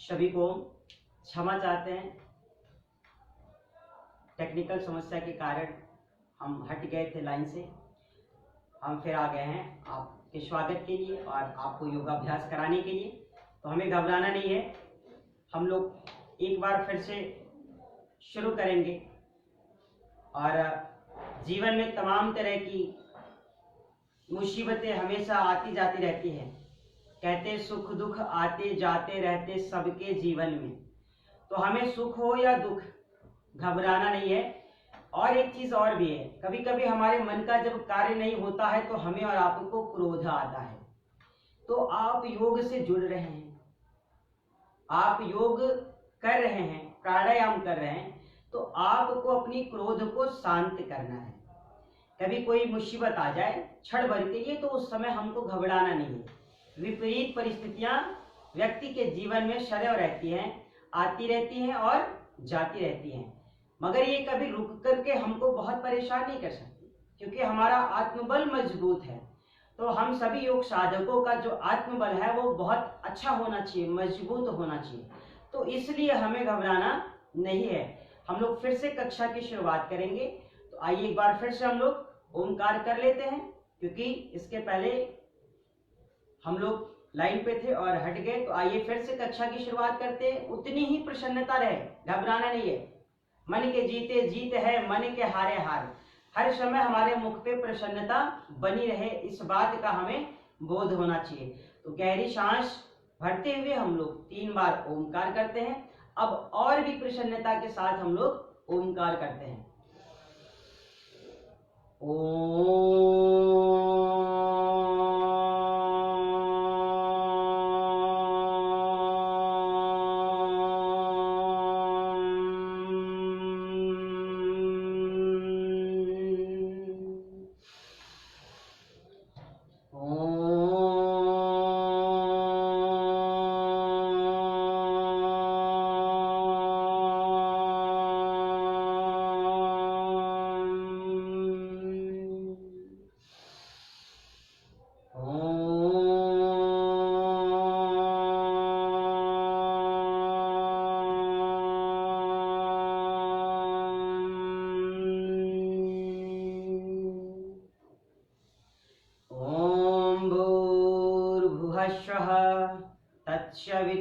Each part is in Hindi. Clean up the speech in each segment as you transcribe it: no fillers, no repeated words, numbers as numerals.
सभी को क्षमा चाहते हैं। टेक्निकल समस्या के कारण हम हट गए थे लाइन से। हम फिर आ गए हैं आपके स्वागत के लिए और आपको योगाभ्यास कराने के लिए। तो हमें घबराना नहीं है, हम लोग एक बार फिर से शुरू करेंगे। और जीवन में तमाम तरह की मुसीबतें हमेशा आती जाती रहती हैं। कहते सुख दुख आते जाते रहते सबके जीवन में। तो हमें सुख हो या दुख घबराना नहीं है। और एक चीज और भी है, कभी कभी हमारे मन का जब कार्य नहीं होता है तो हमें और आपको क्रोध आता है। तो आप योग से जुड़ रहे हैं, आप योग कर रहे हैं, प्राणायाम कर रहे हैं, तो आपको अपनी क्रोध को शांत करना है। कभी कोई मुसीबत आ जाए क्षण भर के लिए, तो उस समय हमको घबराना नहीं है। विपरीत परिस्थितियां व्यक्ति के जीवन में सदैव रहती हैं, आती रहती हैं और जाती रहती हैं, मगर ये कभी रुक करके हमको बहुत परेशान नहीं कर सकती, क्योंकि हमारा आत्मबल मजबूत है। तो हम सभी योग साधकों का जो आत्मबल है वो बहुत अच्छा होना चाहिए, मजबूत होना चाहिए। तो इसलिए हमें घबराना नहीं है। हम लोग फिर से कक्षा की शुरुआत करेंगे। तो आइए एक बार फिर से हम लोग ओमकार कर लेते हैं, क्योंकि इसके पहले हम लोग लाइन पे थे और हट गए। तो आइए फिर से कक्षा की शुरुआत करते हैं। उतनी ही प्रसन्नता रहे, घबराना नहीं है। मन के जीते जीत है, मन के हारे हार। हर समय हमारे मुख पे प्रसन्नता बनी रहे, इस बात का हमें बोध होना चाहिए। तो गहरी सांस भरते हुए हम लोग 3 बार ओमकार करते हैं। अब और भी प्रसन्नता के साथ हम लोग ओमकार करते हैं। ओम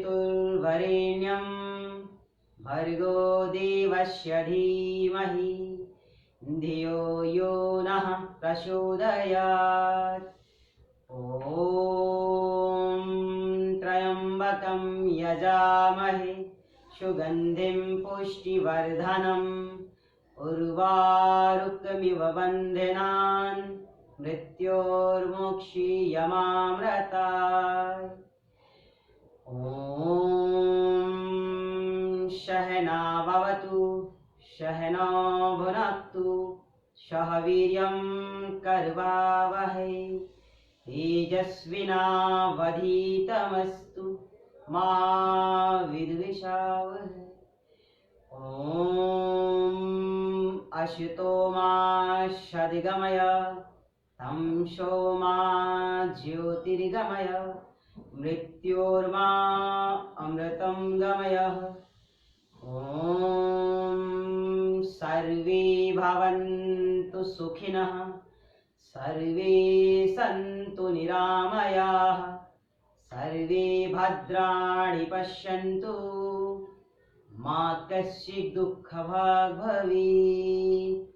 तत्सवितुर्वरेण्यं भर्गो देवस्य धीमहि धियो यो नः प्रचोदयात्। ॐ त्र्यम्बकं यजामहे सुगन्धिं पुष्टिवर्धनम् उर्वारुकमिव बन्धनान् मृत्योर्मुक्षीयमामृतात्। ॐ सहना भवतु सहनौ भुनक्तु सह वीर्यं करवावहै तेजस्विनावधीतमस्तु मा विद्विषावहै। ॐ अशुतो मा सद्गमय तमसो मा ज्योतिर्गमय मृत्योर्मा अमृतं गमय। ॐ सर्वे भवन्तु सुखिनः सर्वे सन्तु निरामयाः सर्वे भद्राणि पश्यन्तु मा कश्चित् दुःखभाग् भवेत्।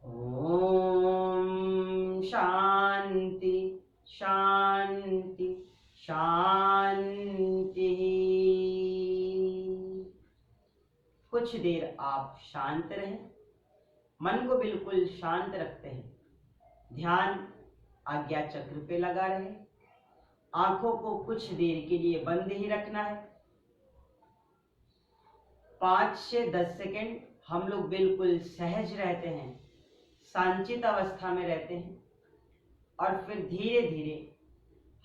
ॐ शान्ति शान्ति शांति। कुछ देर आप शांत रहें, मन को बिल्कुल शांत रखते हैं। ध्यान आज्ञा चक्र पे लगा रहे। आंखों को कुछ देर के लिए बंद ही रखना है। 5 से 10 सेकंड हम लोग बिल्कुल सहज रहते हैं, शांतित अवस्था में रहते हैं। और फिर धीरे धीरे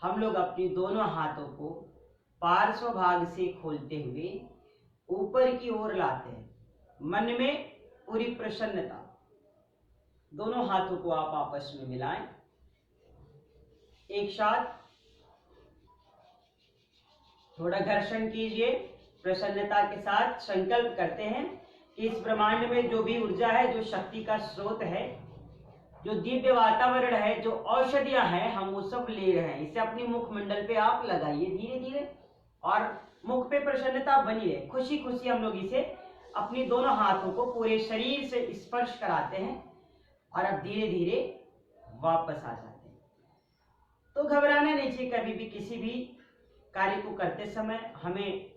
हम लोग अपनी दोनों हाथों को पार्श्व भाग से खोलते हुए ऊपर की ओर लाते हैं। मन में पूरी प्रसन्नता। दोनों हाथों को आप आपस में मिलाएं, एक साथ थोड़ा घर्षण कीजिए प्रसन्नता के साथ संकल्प करते हैं कि इस ब्रह्मांड में जो भी ऊर्जा है, जो शक्ति का स्रोत है, जो दिव्य वातावरण है, जो औषधियां हैं, हम वो सब ले रहे हैं। इसे अपनी मुखमंडल पे आप लगाइए धीरे धीरे, और मुख पे प्रसन्नता बनी रहे। खुशी खुशी हम लोग इसे अपनी दोनों हाथों को पूरे शरीर से स्पर्श कराते हैं और अब धीरे धीरे वापस आ जाते हैं। तो घबराना नहीं चाहिए कभी भी। किसी भी कार्य को करते समय हमें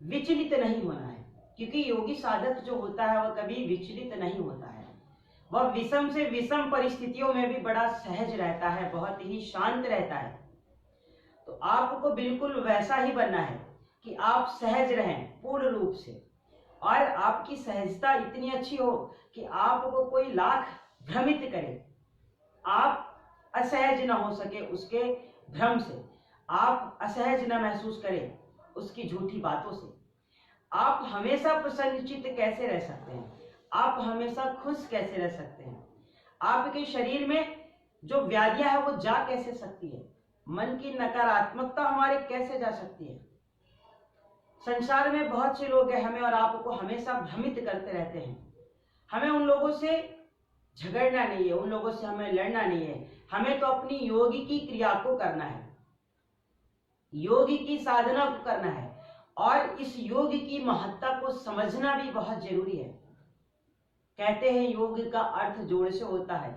विचलित नहीं होना है, क्योंकि योगी साधक जो होता है वह कभी विचलित नहीं होता है। वह विषम से विषम परिस्थितियों में भी बड़ा सहज रहता है, बहुत ही शांत रहता है। तो आपको बिल्कुल वैसा ही बनना है कि आप सहज रहें पूर्ण रूप से, और आपकी सहजता इतनी अच्छी हो कि आपको कोई लाख भ्रमित करे, आप असहज न हो सके उसके भ्रम से, आप असहज न महसूस करें उसकी झूठी बातों से। आप हमेशा प्रसन्नचित्त कैसे रह सकते हैं? आप हमेशा खुश कैसे रह सकते हैं? आपके शरीर में जो व्याधियां है वो जा कैसे सकती है? मन की नकारात्मकता हमारे कैसे जा सकती है? संसार में बहुत से लोग हैं हमें और आपको हमेशा भ्रमित करते रहते हैं। हमें उन लोगों से झगड़ना नहीं है, उन लोगों से हमें लड़ना नहीं है। हमें तो अपनी योगी की क्रिया को करना है, योगी की साधना को करना है, और इस योग की महत्ता को समझना भी बहुत जरूरी है। कहते हैं योग का अर्थ जोड़ से होता है,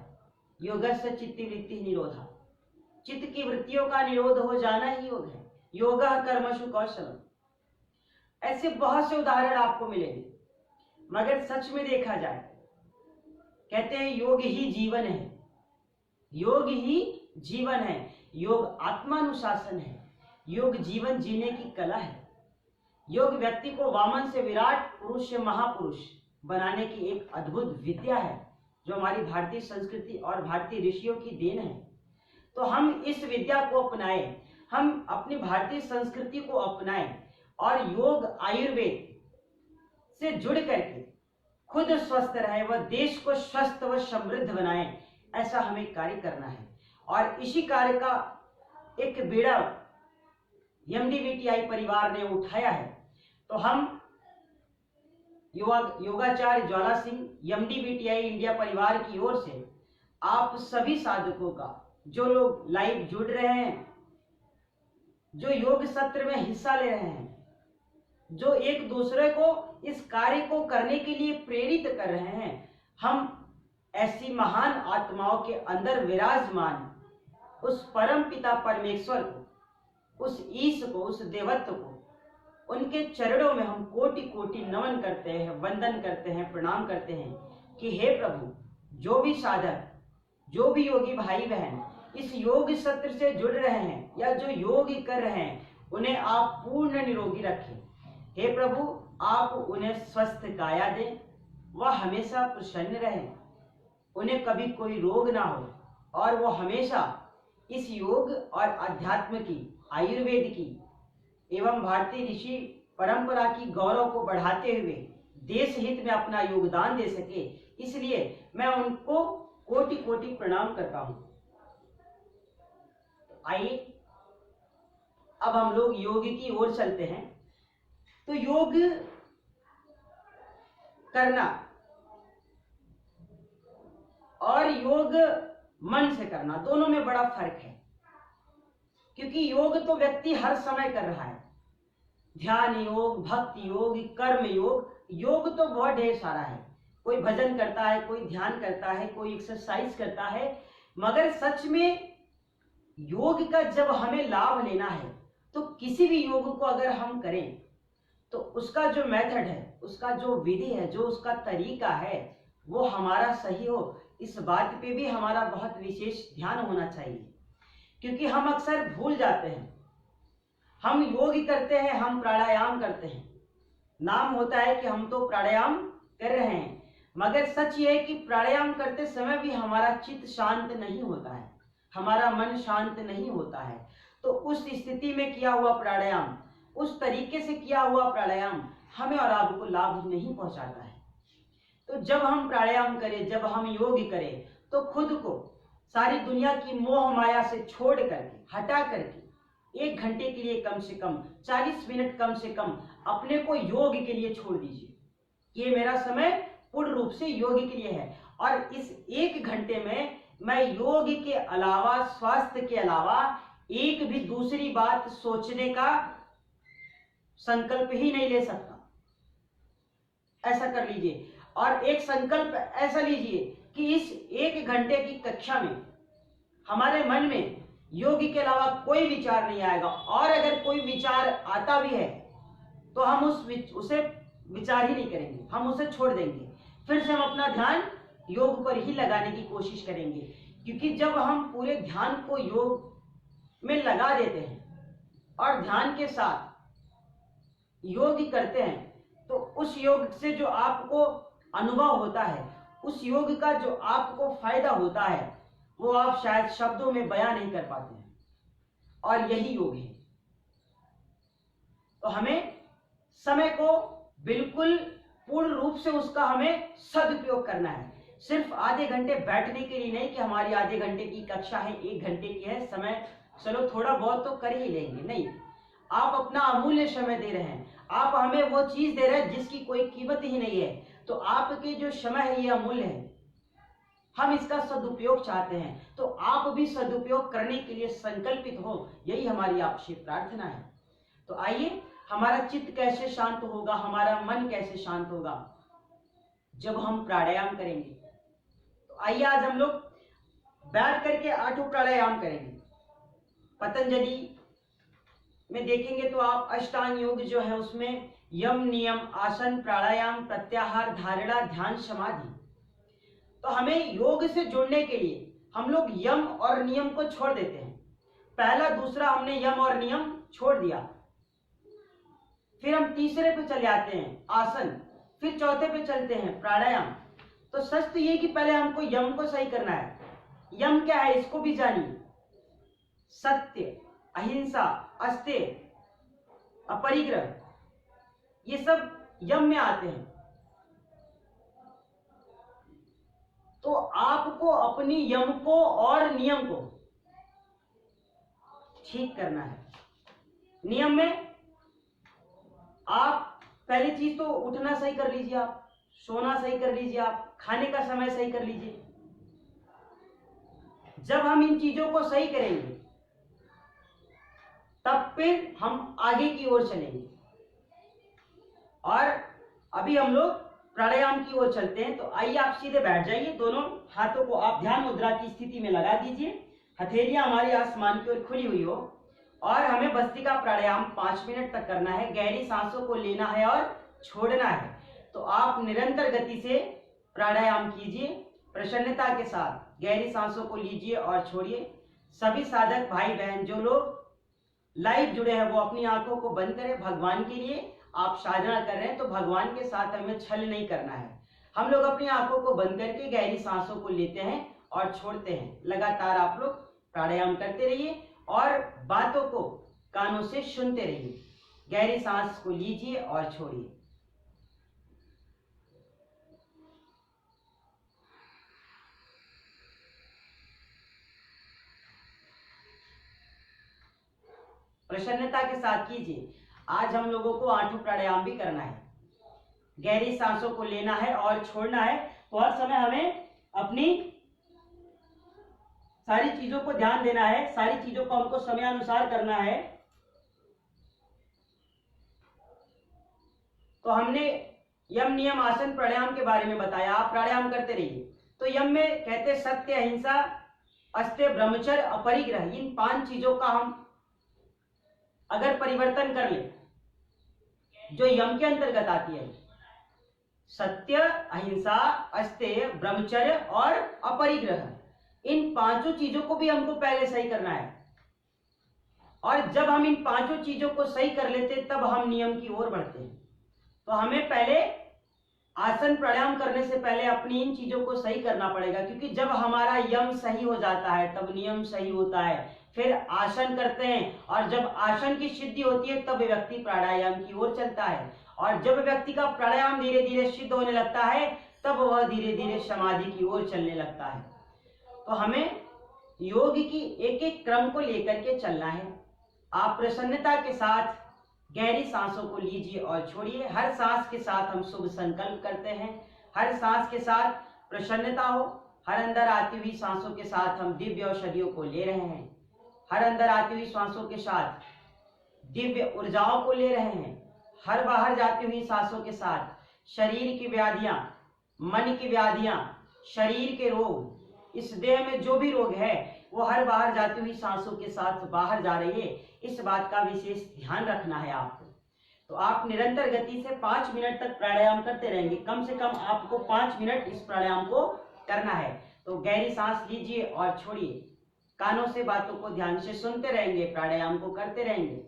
योगस्य चित्तवृत्ति निरोधा, चित्त की वृत्तियों का निरोध हो जाना ही योग है। योगः कर्मसु कौशलम। ऐसे बहुत से उदाहरण आपको मिलेंगे, मगर सच में देखा जाए, कहते हैं योग ही जीवन है, योग ही जीवन है, योग आत्मानुशासन है, योग जीवन जीने की कला है। योग व्यक्ति को वामन से विराट पुरुष से महापुरुष बनाने की एक अद्भुत विद्या है, जो हमारी भारतीय संस्कृति और भारतीय ऋषियों की देन है। तो हम इस विद्या को अपनाएं, हम अपनी भारतीय संस्कृति को अपनाएं, और योग आयुर्वेद से जुड़ करके खुद स्वस्थ रहे, वह देश को स्वस्थ व समृद्ध बनाए, ऐसा हमें कार्य करना है। और इसी कार्य का एक बीड़ा एमडीवीटीआई परिवार ने उठाया है। तो हम योगाचार्य ज्वाला सिंह एमडीवीटीआई इंडिया परिवार की ओर से आप सभी साधकों का, जो लोग लाइव जुड़ रहे हैं, जो योग सत्र में हिस्सा ले रहे हैं, जो एक दूसरे को इस कार्य को करने के लिए प्रेरित कर रहे हैं, हम ऐसी महान आत्माओं के अंदर विराजमान उस परम पिता परमेश्वर को, उस ईश को, उस देवत्व को, उनके चरणों में हम कोटि कोटि नमन करते हैं, वंदन करते हैं, प्रणाम करते हैं कि हे प्रभु, जो भी साधक, जो भी योगी भाई बहन इस योग सत्र से जुड़ रहे हैं या जो योग कर रहे हैं, उन्हें आप पूर्ण निरोगी रखें। हे प्रभु, आप उन्हें स्वस्थ काया दें, वह हमेशा प्रसन्न रहें, उन्हें कभी कोई रोग ना हो, और वो हमेशा इस योग और अध्यात्म की, आयुर्वेद की एवं भारतीय ऋषि परंपरा की गौरव को बढ़ाते हुए देश हित में अपना योगदान दे सके, इसलिए मैं उनको कोटि कोटि प्रणाम करता हूं। आइए अब हम लोग योग की ओर चलते हैं। तो योग करना और योग मन से करना, दोनों में बड़ा फर्क है। क्योंकि योग तो व्यक्ति हर समय कर रहा है, ध्यान योग, भक्ति योग, कर्म योग, योग तो बहुत ढेर सारा है। कोई भजन करता है, कोई ध्यान करता है, कोई एक्सरसाइज करता है। मगर सच में योग का जब हमें लाभ लेना है, तो किसी भी योग को अगर हम करें तो उसका जो मेथड है, उसका जो विधि है, जो उसका तरीका है, वो हमारा सही हो, इस बात पे भी हमारा बहुत विशेष ध्यान होना चाहिए। क्योंकि हम अक्सर भूल जाते हैं, हम योग करते हैं, हम प्राणायाम करते हैं, नाम होता है कि हम तो प्राणायाम कर रहे हैं, मगर सच ये है कि प्राणायाम करते समय भी हमारा चित्त शांत नहीं होता है, हमारा मन शांत नहीं होता है। तो उस स्थिति में किया हुआ प्राणायाम, उस तरीके से किया हुआ प्राणायाम हमें और आपको लाभ नहीं पहुंचाता है। तो जब हम प्राणायाम करें, जब हम योग करें, तो खुद को सारी दुनिया की मोह माया से छोड़ करके, हटा करके 1 घंटे के लिए कम से कम 40 मिनट कम से कम अपने को योग के लिए छोड़ दीजिए। ये मेरा समय पूर्ण रूप से योग के लिए है और इस 1 घंटे में मैं योग के अलावा, स्वास्थ्य के अलावा एक भी दूसरी बात सोचने का संकल्प ही नहीं ले सकता। ऐसा कर लीजिए और एक संकल्प ऐसा लीजिए कि इस 1 घंटे की कक्षा में हमारे मन में योग के अलावा कोई विचार नहीं आएगा और अगर कोई विचार आता भी है तो हम उसे विचार ही नहीं करेंगे, हम उसे छोड़ देंगे। फिर से हम अपना ध्यान योग पर ही लगाने की कोशिश करेंगे, क्योंकि जब हम पूरे ध्यान को योग में लगा देते हैं और ध्यान के साथ योग करते हैं तो उस योग से जो आपको अनुभव होता है, उस योग का जो आपको फायदा होता है, वो आप शायद शब्दों में बयां नहीं कर पाते हैं और यही योग है। तो हमें समय को बिल्कुल पूर्ण रूप से उसका हमें सदुपयोग करना है। सिर्फ आधे घंटे बैठने के लिए नहीं कि हमारी आधे घंटे की कक्षा है, 1 घंटे की है, समय चलो थोड़ा बहुत तो कर ही लेंगे, नहीं। आप अपना अमूल्य समय दे रहे हैं, आप हमें वो चीज दे रहे हैं जिसकी कोई कीमत ही नहीं है। तो आपके जो समय है ये अमूल्य है, हम इसका सदुपयोग चाहते हैं, तो आप भी सदुपयोग करने के लिए संकल्पित हो, यही हमारी आपसे प्रार्थना है। तो आइए, हमारा चित्त कैसे शांत होगा, हमारा मन कैसे शांत होगा? जब हम प्राणायाम करेंगे। तो आइए आज हम लोग बैठ करके 8 प्राणायाम करेंगे। पतंजलि में देखेंगे तो आप अष्टांग योग जो है उसमें यम, नियम, आसन, प्राणायाम, प्रत्याहार, धारणा, ध्यान, समाधि। तो हमें योग से जुड़ने के लिए हम लोग यम और नियम को छोड़ देते हैं। पहला दूसरा हमने यम और नियम छोड़ दिया, फिर हम तीसरे पे चले आते हैं आसन, फिर चौथे पे चलते हैं प्राणायाम। तो सच तो ये कि पहले हमको यम को सही करना है। यम क्या है इसको भी जानिए। सत्य, अहिंसा, अस्तेय, अपरिग्रह, ये सब यम में आते हैं। तो आपको अपनी यम को और नियम को ठीक करना है। नियम में आप पहली चीज तो उठना सही कर लीजिए, आप सोना सही कर लीजिए, आप खाने का समय सही कर लीजिए। जब हम इन चीजों को सही करेंगे तब फिर हम आगे की ओर चलेंगे। और अभी हम लोग प्राणायाम की ओर चलते हैं। तो आइए आप सीधे बैठ जाइए, दोनों हाथों को आप ध्यान मुद्रा की स्थिति में लगा दीजिए, हथेलियां हमारी आसमान की ओर खुली हुई हो और हमें भस्त्रिका प्राणायाम 5 मिनट तक करना है। गहरी सांसों को लेना है और छोड़ना है। तो आप निरंतर गति से प्राणायाम कीजिए, प्रसन्नता के साथ गहरी सांसों को लीजिए और छोड़िए। सभी साधक भाई बहन जो लोग लाइव जुड़े हैं वो अपनी आंखों को बंद करें। भगवान के लिए आप साधना कर रहे हैं तो भगवान के साथ हमें छल नहीं करना है। हम लोग अपनी आंखों को बंद करके गहरी सांसों को लेते हैं और छोड़ते हैं। लगातार आप लोग प्राणायाम करते रहिए और बातों को कानों से सुनते रहिए। गहरी सांस को लीजिए और छोड़िए। प्रसन्नता के साथ कीजिए। आज हम लोगों को 8 प्राणायाम भी करना है। गहरी सांसों को लेना है और छोड़ना है। तो हर समय हमें अपनी सारी चीजों को ध्यान देना है, सारी चीजों को हमको समयानुसार करना है। तो हमने यम, नियम, आसन, प्राणायाम के बारे में बताया। आप प्राणायाम करते रहिए। तो यम में कहते सत्य, अहिंसा, अस्तेय, ब्रह्मचर्य, अपरिग्रह। इन 5 चीजों का हम अगर परिवर्तन कर ले जो यम के अंतर्गत आती है, सत्य, अहिंसा, अस्तेय, ब्रह्मचर्य और अपरिग्रह, इन 5 चीजों को भी हमको पहले सही करना है। और जब हम इन 5 चीजों को सही कर लेते तब हम नियम की ओर बढ़ते हैं। तो हमें पहले आसन प्राणायाम करने से पहले अपनी इन चीजों को सही करना पड़ेगा, क्योंकि जब हमारा यम सही हो जाता है तब नियम सही होता है। फिर आसन करते हैं और जब आसन की सिद्धि होती है तब व्यक्ति प्राणायाम की ओर चलता है। और जब व्यक्ति का प्राणायाम धीरे धीरे सिद्ध होने लगता है तब वह धीरे धीरे समाधि की ओर चलने लगता है। तो हमें योग की एक एक क्रम को लेकर के चलना है। आप प्रसन्नता के साथ गहरी सांसों को लीजिए और छोड़िए। हर सांस के साथ हम शुभ संकल्प करते हैं। हर सांस के साथ प्रसन्नता हो। हर अंदर आती हुई सांसों के साथ हम दिव्य औषधियों को ले रहे हैं। हर अंदर आती हुई सांसों के साथ दिव्य ऊर्जाओं को ले रहे हैं। हर बाहर जाती हुई सांसों के साथ शरीर की व्याधियां, मन की व्याधियां, शरीर के रोग, इस देह में जो भी रोग है वो हर बाहर जाती हुई सांसों के साथ बाहर जा रही है। इस बात का विशेष ध्यान रखना है आपको। तो आप निरंतर गति से 5 मिनट तक प्राणायाम करते रहेंगे। कम से कम आपको 5 मिनट इस प्राणायाम को करना है। तो गहरी सांस लीजिए और छोड़िए। कानों से बातों को ध्यान से सुनते रहेंगे, प्राणायाम को करते रहेंगे।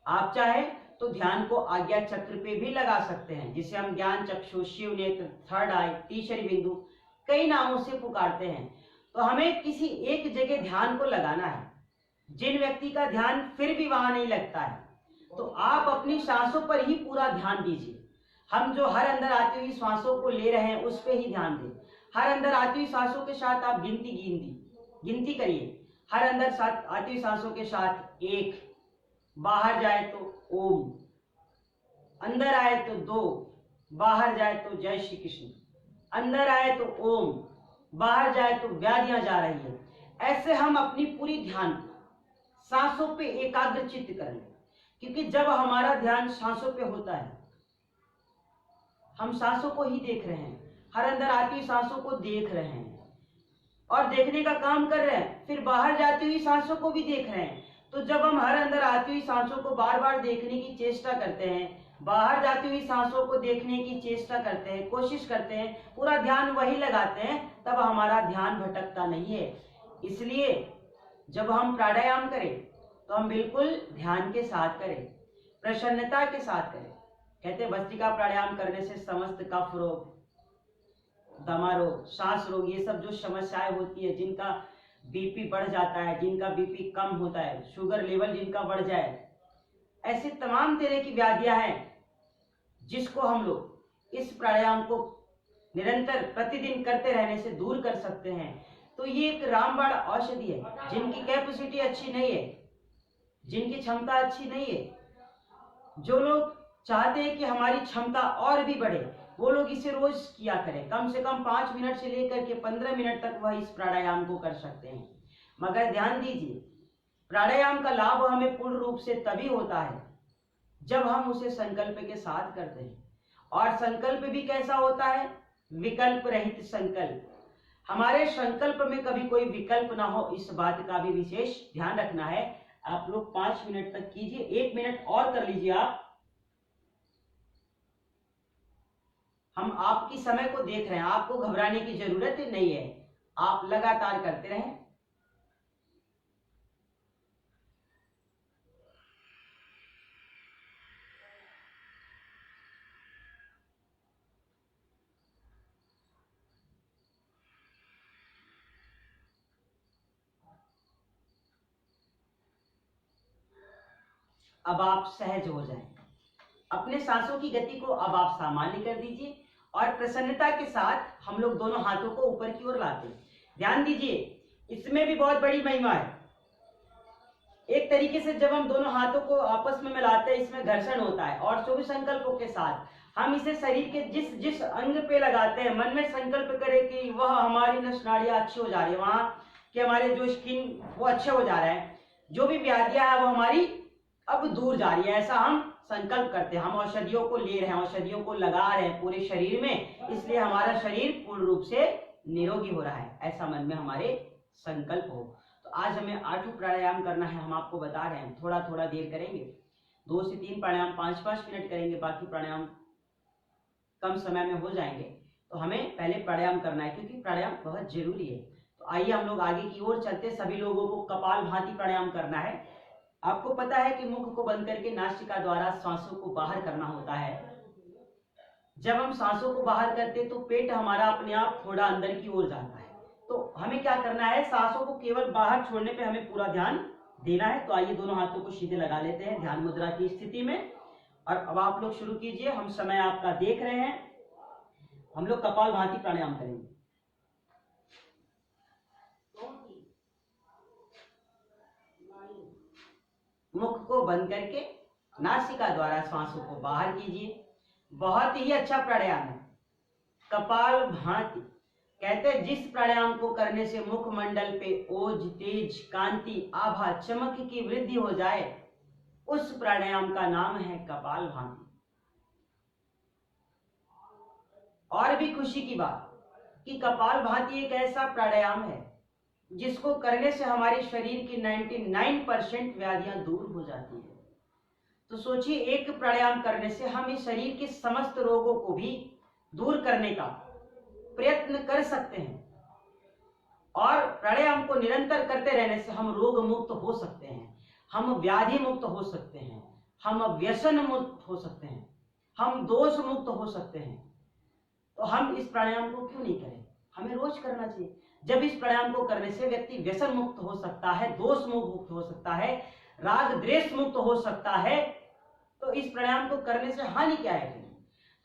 आप चाहे तो ध्यान को आज्ञा चक्र पे भी लगा सकते हैं, जिसे हम ज्ञान चक्षु, शिव नेत्र, थर्ड आई, तीसरी बिंदु, कई नामों से पुकारते हैं। तो हमें किसी एक जगह ध्यान को लगाना है। जिन व्यक्ति का ध्यान फिर भी वहां नहीं लगता है, तो आप अपनी सांसों पर ही पूरा ध्यान दीजिए। हम जो हर अंदर आती हुई सांसों को ले रहे हैं उस पर ही ध्यान दें। हर अंदर आती हुई सांसों के साथ आप गिनती करिए। हर अंदर आती हुई सांसों के साथ 1, बाहर जाए तो ओम, अंदर आए तो 2, बाहर जाए तो जय श्री कृष्ण, अंदर आए तो ओम, बाहर जाए तो व्याधियां जा रही है। ऐसे हम अपनी पूरी ध्यान सांसों पे एकाग्र चित्त कर लें। क्योंकि जब हमारा ध्यान सांसों पे होता है, हम सांसों को ही देख रहे हैं, हर अंदर आती हुई सांसों को देख रहे हैं और देखने का काम कर रहे हैं, फिर बाहर जाती हुई सांसों को भी देख रहे हैं। तो जब हम हर अंदर आती हुई सांसों को बार बार देखने की चेष्टा करते हैं, बाहर जाती हुई सांसों को देखने की चेष्टा करते हैं, कोशिश करते हैं, पूरा ध्यान वही लगाते हैं, तब हमारा ध्यान भटकता नहीं है। इसलिए जब हम प्राणायाम करें तो हम बिल्कुल ध्यान के साथ करें, प्रसन्नता के साथ करें। कहते हैं भस्त्रिका प्राणायाम करने से समस्त कफ रोग, दमा रोग, सांस रोग, ये सब जो समस्याएं होती है, जिनका बीपी बढ़ जाता है, जिनका बीपी कम होता है, शुगर लेवल जिनका बढ़ जाए, ऐसे तमाम तरह की व्याधियां हैं जिसको हम लोग इस प्राणायाम को निरंतर प्रतिदिन करते रहने से दूर कर सकते हैं। तो ये एक रामबाण औषधि है। जिनकी कैपेसिटी अच्छी नहीं है, जिनकी क्षमता अच्छी नहीं है, जो लोग चाहते हैं कि हमारी क्षमता और भी बढ़े, वो लोग इसे रोज किया करें। कम से कम 5 मिनट से लेकर के 15 मिनट तक वह इस प्राणायाम को कर सकते हैं। मगर ध्यान दीजिए, प्राणायाम का लाभ हमें पूर्ण रूप से तभी होता है जब हम उसे संकल्प के साथ करते हैं। और संकल्प भी कैसा होता है? विकल्प रहित संकल्प। हमारे संकल्प में कभी कोई विकल्प ना हो, इस बात का भी विशेष ध्यान रखना है। आप लोग 5 मिनट तक कीजिए, 1 मिनट और कर लीजिए आप। हम आपकी समय को देख रहे हैं, आपको घबराने की जरूरत नहीं है, आप लगातार करते रहें। अब आप सहज हो जाएं। अपने सांसों की गति को अब आप सामान्य कर दीजिए और प्रसन्नता के साथ हम लोग दोनों हाथों को ऊपर की ओर लाते हैं। ध्यान दीजिए, इसमें भी बहुत बड़ी महिमा है। एक तरीके से जब हम दोनों हाथों को आपस में मिलाते हैं, इसमें घर्षण होता है और शुभ संकल्पों के साथ हम इसे शरीर के जिस जिस अंग पे लगाते हैं, मन में संकल्प करें कि वह हमारी नस नाड़ियां अच्छी हो जा रही है, वहां के हमारे जो स्किन वो अच्छे हो जा रहे हैं, जो भी व्याधियां है वो हमारी अब दूर जा रही है, ऐसा हम संकल्प करते हैं। हम औषधियों को ले रहे हैं, औषधियों को लगा रहे हैं पूरे शरीर में, इसलिए हमारा शरीर पूर्ण रूप से निरोगी हो रहा है, ऐसा मन में हमारे संकल्प हो। तो आज हमें 8 प्राणायाम करना है, हम आपको बता रहे हैं, थोड़ा थोड़ा देर करेंगे। 2 से 3 प्राणायाम 5-5 मिनट करेंगे, बाकी प्राणायाम कम समय में हो जाएंगे। तो हमें पहले प्राणायाम करना है, क्योंकि प्राणायाम बहुत जरूरी है। तो आइए हम लोग आगे की ओर चलते। सभी लोगों को कपाल भाती प्राणायाम करना है। आपको पता है कि मुख को बंद करके नासिका द्वारा सांसों को बाहर करना होता है। जब हम सांसों को बाहर करते तो पेट हमारा अपने आप थोड़ा अंदर की ओर जाता है। तो हमें क्या करना है, सांसों को केवल बाहर छोड़ने पे हमें पूरा ध्यान देना है। तो आइए दोनों हाथों को सीधे लगा लेते हैं ध्यान मुद्रा की स्थिति में। और अब आप लोग शुरू कीजिए, हम समय आपका देख रहे हैं। हम लोग कपाल भाती प्राणायाम करेंगे। मुख को बंद करके नासिका द्वारा श्वासों को बाहर कीजिए। बहुत ही अच्छा प्राणायाम है कपाल भाती। कहते हैं जिस प्राणायाम को करने से मुखमंडल पे ओज, तेज, कांति, आभा, चमक की वृद्धि हो जाए, उस प्राणायाम का नाम है कपाल भाती। और भी खुशी की बात कि कपाल भाती एक ऐसा प्राणायाम है जिसको करने से हमारे शरीर की 99% व्याधियां दूर हो जाती है। तो सोचिए, एक प्राणायाम करने से हम इस शरीर के समस्त रोगों को भी दूर करने का प्रयत्न कर सकते हैं। और प्राणायाम को निरंतर करते रहने से हम रोग मुक्त हो सकते हैं, हम व्याधि मुक्त हो सकते हैं, हम व्यसन मुक्त हो सकते हैं, हम दोष मुक्त हो सकते हैं। तो हम इस प्राणायाम को क्यों नहीं करें? हमें रोज करना चाहिए। जब इस प्राणायाम को करने से व्यक्ति व्यसन मुक्त हो सकता है, दोष मुक्त हो सकता है, राग द्वेष मुक्त हो सकता है, तो इस प्राणायाम को करने से हानि क्या है?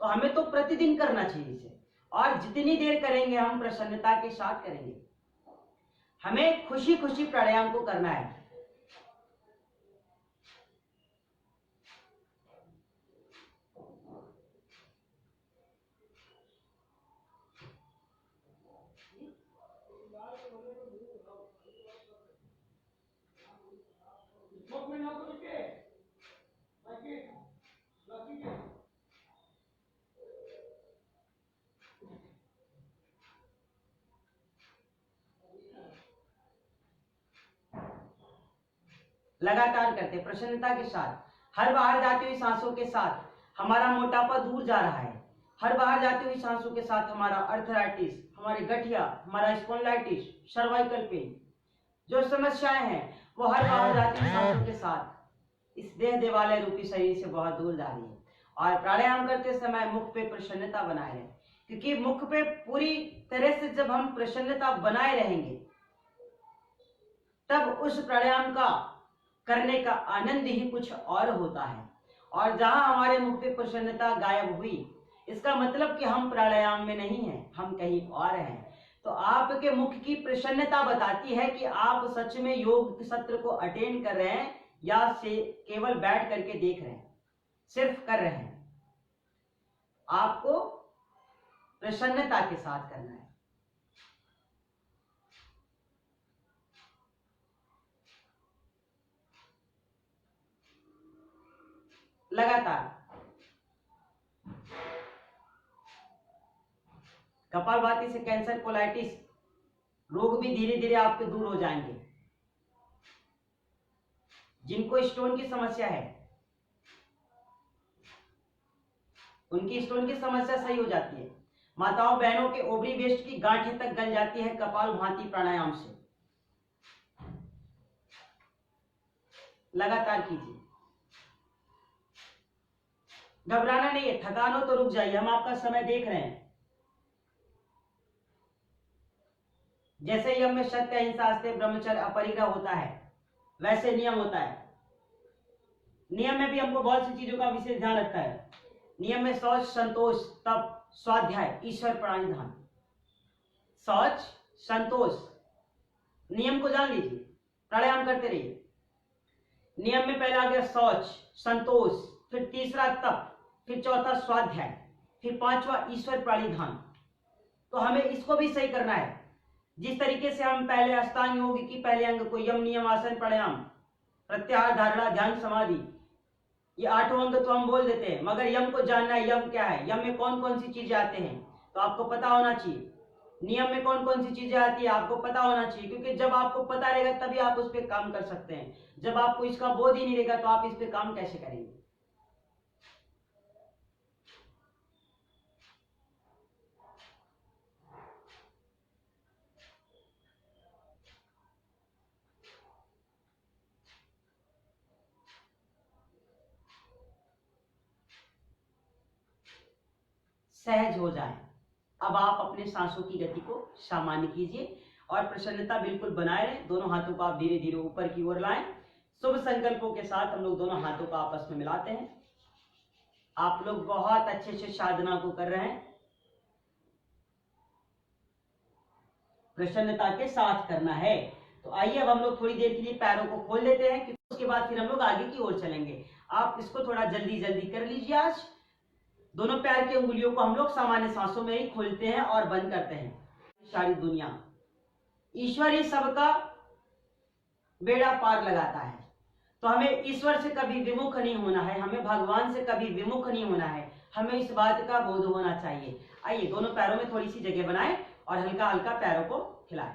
तो हमें तो प्रतिदिन करना चाहिए इसे, और जितनी देर करेंगे हम प्रसन्नता के साथ करेंगे। हमें खुशी खुशी प्राणायाम को करना है। लगातार करते प्रसन्नता के साथ, हर बाहर जाती हुई सांसों के साथ हमारा मोटापा दूर जा रहा है। हर बाहर जाती हुई सांसों के साथ हमारा अर्थराइटिस, हमारे गठिया, हमारा स्पॉन्डिलाइटिस, सर्वाइकल पेन, जो समस्याएं हैं वो हर बाहर जाती हुई सांसों के साथ इस देह देवालय रूपी शरीर से बहुत दूर जा रही है। और प्राणायाम करते समय मुख पे प्रसन्नता बनाए रहे, क्योंकि मुख पे पूरी तरह से जब हम प्रसन्नता बनाए रहेंगे तब उस प्राणायाम का करने का आनंद ही कुछ और होता है। और जहां हमारे मुख पे प्रसन्नता गायब हुई, इसका मतलब कि हम प्राणायाम में नहीं हैं, हम कहीं और हैं। तो आपके मुख की प्रसन्नता बताती है कि आप सच में योग सत्र को अटेंड कर रहे हैं या से केवल बैठ करके देख रहे हैं। सिर्फ कर रहे हैं। आपको प्रसन्नता के साथ करना है। लगातार कपालभाति से कैंसर, कोलाइटिस रोग भी धीरे धीरे आपके दूर हो जाएंगे। जिनको स्टोन की समस्या है उनकी स्टोन की समस्या सही हो जाती है। माताओं बहनों के ओवरी वेस्ट की गांठें तक गल जाती है कपालभाति प्राणायाम से। लगातार कीजिए, घबराना नहीं है। थकान हो तो रुक जाइए, हम आपका समय देख रहे हैं। जैसे यम में सत्य, अहिंसा, अस्तेय, ब्रह्मचर्य, अपरिग्रह होता है, वैसे नियम होता है। नियम में भी हमको बहुत सी चीजों का विशेष ध्यान रखता है। नियम में शौच, संतोष, तप, स्वाध्याय, ईश्वर प्रणिधान। शौच, संतोष, नियम को जान लीजिए, प्राणायाम करते रहिए। नियम में पहले आ गया शौच, संतोष, फिर तीसरा तप, फिर चौथा स्वाध्याय, फिर पांचवा ईश्वर प्रणिधान। तो हमें इसको भी सही करना है। जिस तरीके से हम पहले अष्टांग योग की पहले अंग को यम, नियम, आसन, प्राणायाम, प्रत्याहार, धारणा, ध्यान, समाधि, ये 8 अंग तो हम बोल देते हैं, मगर यम को जानना है। यम क्या है, यम में कौन कौन सी चीजें आते हैं तो आपको पता होना चाहिए। नियम में कौन कौन सी चीजें आती है आपको पता होना चाहिए, क्योंकि जब आपको पता रहेगा तभी आप उस पर काम कर सकते हैं। जब आपको इसका बोध ही नहीं रहेगा तो आप इस पर काम कैसे करेंगे? सहज हो जाए। अब आप अपने सांसों की गति को सामान्य कीजिए और प्रसन्नता बिल्कुल बनाए रहे। दोनों हाथों को आप धीरे धीरे ऊपर की ओर लाएं। शुभ संकल्पों के साथ हम लोग दोनों हाथों को आपस में मिलाते हैं। आप लोग बहुत अच्छे से साधना को कर रहे हैं। प्रसन्नता के साथ करना है। तो आइए अब हम लोग थोड़ी देर के लिए पैरों को खोल लेते हैं, क्योंकि उसके बाद फिर हम लोग आगे की ओर चलेंगे। आप इसको थोड़ा जल्दी जल्दी कर लीजिए। आज दोनों पैर की उंगलियों को हम लोग सामान्य सांसों में ही खोलते हैं और बंद करते हैं। सारी दुनिया, ईश्वर ही सबका बेड़ा पार लगाता है, तो हमें ईश्वर से कभी विमुख नहीं होना है, हमें भगवान से कभी विमुख नहीं होना है, हमें इस बात का बोध होना चाहिए। आइए दोनों पैरों में थोड़ी सी जगह बनाएं और हल्का हल्का पैरों को हिलाएं।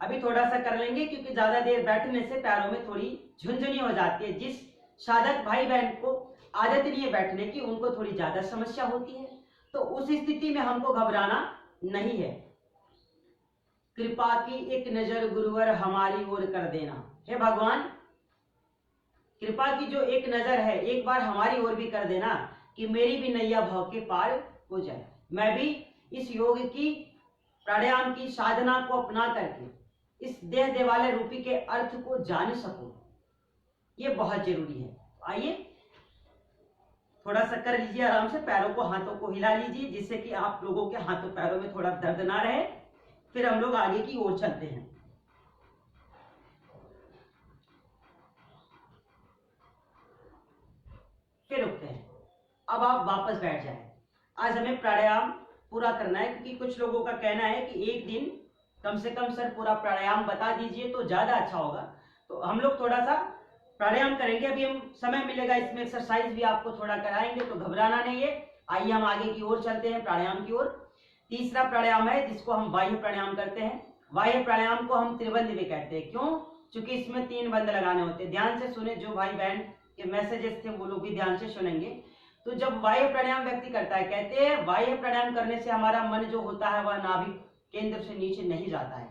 अभी थोड़ा सा कर लेंगे, क्योंकि ज्यादा देर बैठने से पैरों में थोड़ी झुनझुनी हो जाती है। जिस साधक भाई बहन को आदत नहीं है बैठने की, उनको थोड़ी ज्यादा समस्या होती है, तो उस स्थिति में हमको घबराना नहीं है। कृपा की एक नजर गुरुवर हमारी ओर कर देना। हे भगवान, कृपा की जो एक नजर है, एक बार हमारी ओर भी कर देना, कि मेरी भी नैया भाव के पार हो जाए, मैं भी इस योग की प्राणायाम की साधना को अपना करके इस देह देवालय रूपी के अर्थ को जान सकूं। ये बहुत जरूरी है। आइए थोड़ा सा कर लीजिए आराम से, पैरों को हाथों को हिला लीजिए, जिससे कि आप लोगों के हाथों पैरों में थोड़ा दर्द ना रहे। फिर हम लोग आगे की ओर चलते हैं। फिर उठते हैं। अब आप वापस बैठ जाएं। आज हमें प्राणायाम पूरा करना है, क्योंकि कुछ लोगों का कहना है कि एक दिन कम से कम सर पूरा प्राणायाम बता दीजिए तो ज्यादा अच्छा होगा। तो हम लोग थोड़ा सा प्राणायाम करेंगे। अभी हम समय मिलेगा इसमें एक्सरसाइज भी आपको थोड़ा कराएंगे, तो घबराना नहीं है। आइए हम आगे की ओर चलते हैं, प्राणायाम की ओर। तीसरा प्राणायाम है जिसको हम बाह्य प्राणायाम करते हैं। बाह्य प्राणायाम को हम त्रिबंध भी कहते हैं। क्यों? क्योंकि इसमें 3 बंध लगाने होते हैं। ध्यान से सुने, जो भाई बहन के मैसेजेस थे वो लोग भी ध्यान से सुनेंगे। तो जब बाह्य प्राणायाम व्यक्ति करता है, कहते हैं बाह्य प्राणायाम करने से हमारा मन जो होता है वह नाभि केंद्र से नीचे नहीं जाता है।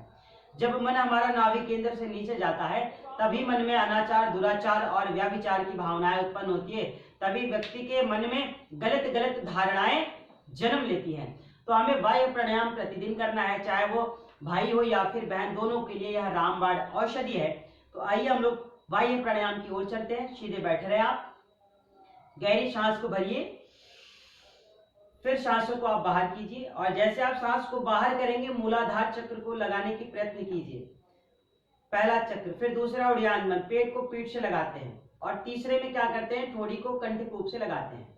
जब मन हमारा नाभि केंद्र से नीचे जाता है, तभी मन में अनाचार, दुराचार और व्याभिचार की भावनाएं उत्पन्न होती है। तभी व्यक्ति के मन में गलत गलत धारणाएं जन्म लेती हैं। तो हमें बाह्य प्राणायाम प्रतिदिन करना है, चाहे वो भाई हो या फिर बहन, दोनों के लिए यह रामबाण औषधि है। तो आइए हम लोग बाह्य प्राणायाम की ओर चलते हैं। सीधे बैठ रहे आप, गहरी सांस को भरिए, फिर सांसों को आप बाहर कीजिए, और जैसे आप सांस को बाहर करेंगे मूलाधार चक्र को लगाने की प्रयत्न कीजिए। पहला चक्र, फिर दूसरा उड़ियान बंद, पेट को पीठ से लगाते हैं, और तीसरे में क्या करते हैं, ठोड़ी को कंठकूप से लगाते हैं।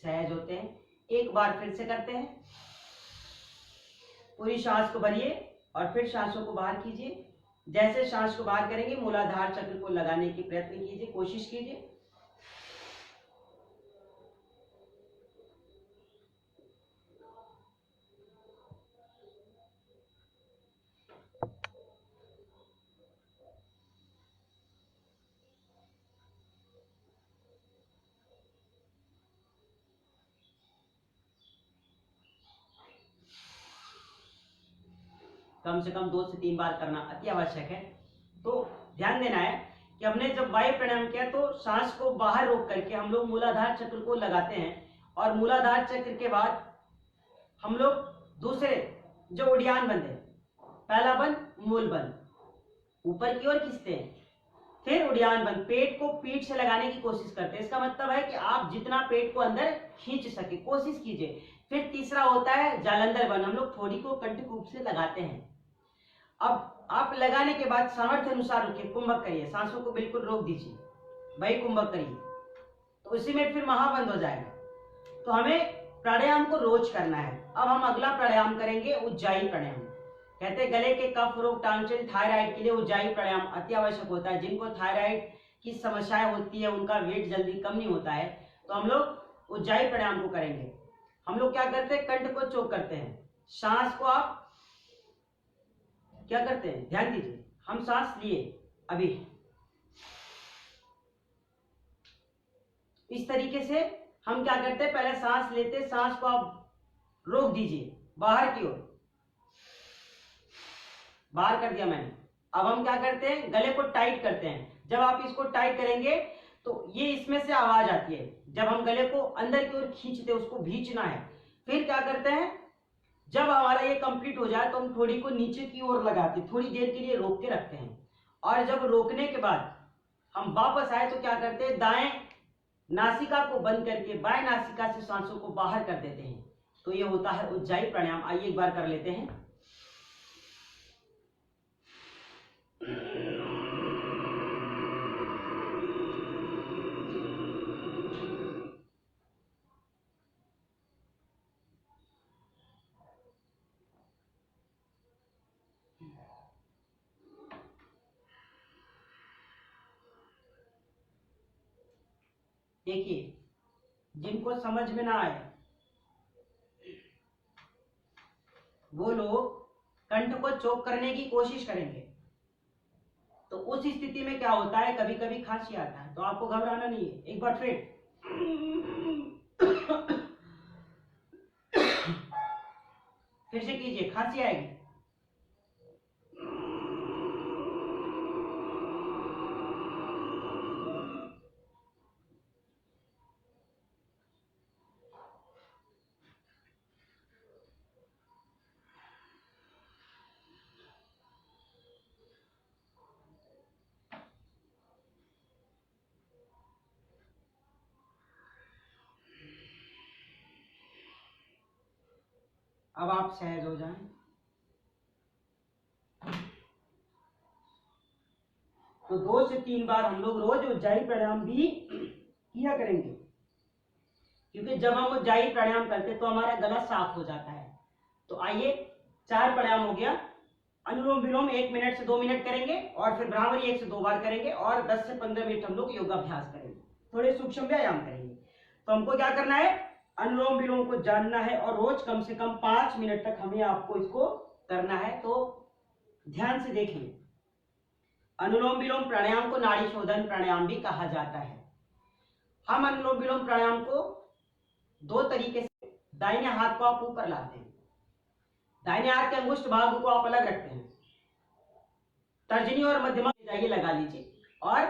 सहज होते हैं। एक बार फिर से करते हैं। पूरी सांस को भरिए और फिर सांसों को बाहर कीजिए। जैसे सांस को बाहर करेंगे मूलाधार चक्र को लगाने की प्रयत्न कीजिए, कोशिश कीजिए। कम से कम 2 से 3 बार करना अति आवश्यक है। तो ध्यान देना है कि हमने जब वायु प्राणायाम किया तो सांस को बाहर रोक करके हम लोग मूलाधार चक्र को लगाते हैं, और मूलाधार चक्र के बाद हम लोग दूसरे जो उड़ियान बंद है, पहला बंद मूल बंद, ऊपर की ओर खींचते हैं, फिर उड़ियान बंद, पेट को पीठ से लगाने की कोशिश करते हैं। इसका मतलब है कि आप जितना पेट को अंदर खींच सके कोशिश कीजिए। फिर तीसरा होता है जालंधर बंद, हम लोग थोड़ी को कंठकूप से लगाते हैं। अब आप लगाने के बाद सामर्थ्य अनुसार रुकिए, कुंभक करिए, सांसों को बिल्कुल रोक दीजिए, वही कुंभक करिए, तो उसी में फिर महाबंद हो जाएगा। तो हमें प्राणायाम को रोज करना है। अब हम अगला प्राणायाम करेंगे उज्जाई प्राणायाम। कहते हैं गले के कफ रोग, टांचन, थायराइड के लिए उज्जाई प्राणायाम अति आवश्यक होता है। जिनको थायराइड की समस्याएं होती है, उनका वेट जल्दी कम नहीं होता है, तो हम लोग उज्जाई प्राणायाम को करेंगे। हम लोग क्या करते हैं, कंठ को चोक करते हैं, सांस को आप क्या करते हैं, ध्यान दीजिए। हम सांस लिए अभी इस तरीके से हम क्या करते हैं, पहले सांस लेते, सांस को आप रोक दीजिए बाहर की ओर, बाहर कर दिया मैंने। अब हम क्या करते हैं, गले को टाइट करते हैं। जब आप इसको टाइट करेंगे तो ये इसमें से आवाज आती है। जब हम गले को अंदर की ओर खींचते हैं, उसको भींचना है। फिर क्या करते हैं, जब हमारा ये कंप्लीट हो जाए तो हम थोड़ी को नीचे की ओर लगाते हैं, थोड़ी देर के लिए रोक के रखते हैं। और जब रोकने के बाद हम वापस आए तो क्या करते हैं, दाएं नासिका को बंद करके बाएं नासिका से सांसों को बाहर कर देते हैं। तो ये होता है उज्जाई प्राणायाम। आइए एक बार कर लेते हैं। देखिए, जिनको समझ में ना आए वो लोग कंठ को चोक करने की कोशिश करेंगे। तो उस स्थिति में क्या होता है, कभी कभी खांसी आता है। तो आपको घबराना नहीं है। एक बार फिर से कीजिए, खांसी आएगी। अब आप सहज हो जाएं। तो 2 से 3 बार हम लोग रोज उज्जाई प्राणायाम भी किया करेंगे, क्योंकि जब हम उज्जाई प्राणायाम करते तो हमारा गला साफ हो जाता है। तो आइए, 4 प्राणायाम हो गया। अनुलोम विलोम 1 मिनट से 2 मिनट करेंगे, और फिर भ्रामरी 1 से 2 बार करेंगे, और 10 से 15 मिनट हम लोग योगाभ्यास करेंगे, थोड़े सूक्ष्म व्यायाम करेंगे। तो हमको क्या करना है, अनुलोम विलोम को जानना है, और रोज कम से कम 5 मिनट तक हमें आपको इसको करना है। तो ध्यान से देखिए, अनुलोम विलोम प्राणायाम को नाड़ी शोधन प्राणायाम भी कहा जाता है। हम अनुलोम विलोम प्राणायाम को 2 तरीके से, दाहिने हाथ को आप ऊपर लाते हैं, दाहिने हाथ के अंगुष्ठ भाग को आप अलग रखते हैं, तर्जनी और मध्यमा जाइए लगा लीजिए, और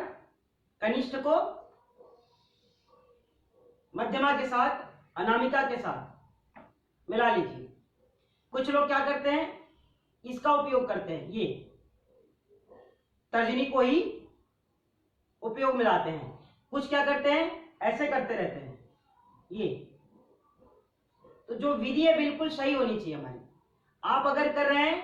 कनिष्ठ को मध्यमा के साथ अनामिका के साथ मिला लीजिए। कुछ लोग क्या करते हैं, इसका उपयोग करते हैं, ये तर्जनी को ही उपयोग मिलाते हैं। कुछ क्या करते हैं, ऐसे करते रहते हैं ये। तो जो विधि है बिल्कुल सही होनी चाहिए हमारी। आप अगर कर रहे हैं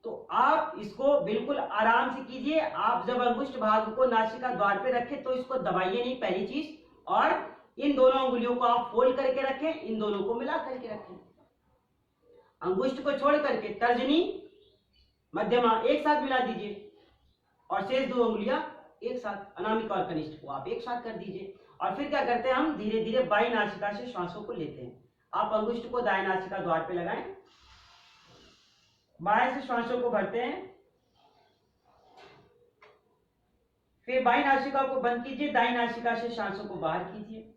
तो आप इसको बिल्कुल आराम से कीजिए। आप जब अंगुष्ठ भाग को नासिका द्वार पे रखें तो इसको दबाइए नहीं, पहली चीज। और इन दोनों अंगुलियों को आप फोल्ड करके रखें, इन दोनों को मिला करके रखें। अंगुष्ठ को छोड़ करके तर्जनी मध्यमा एक साथ मिला दीजिए, और शेष 2 अंगुलियां एक साथ, अनामिका और कनिष्ठ को आप एक साथ कर दीजिए। और फिर क्या करते हैं, हम धीरे धीरे बाई नासिका से श्वासों को लेते हैं। आप अंगुष्ठ को दाएं नासिका द्वार पे लगाएं, बाएं से श्वासों को भरते हैं, फिर बाई नासिका को बंद कीजिए, दाई नासिका से श्वासों को बाहर कीजिए।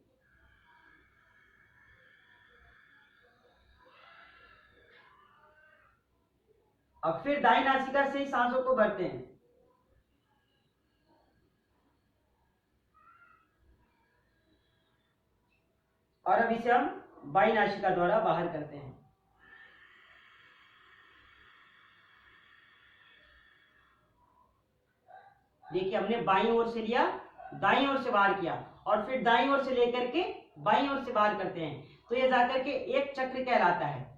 अब फिर दाई नासिका से ही सांसों को भरते हैं, और अब इसे हम बाई नासिका द्वारा बाहर करते हैं। देखिए, हमने बाईं ओर से लिया, दाईं ओर से बाहर किया, और फिर दाईं ओर से लेकर के बाईं ओर से बाहर करते हैं। तो ये जाकर के एक चक्र कहलाता है।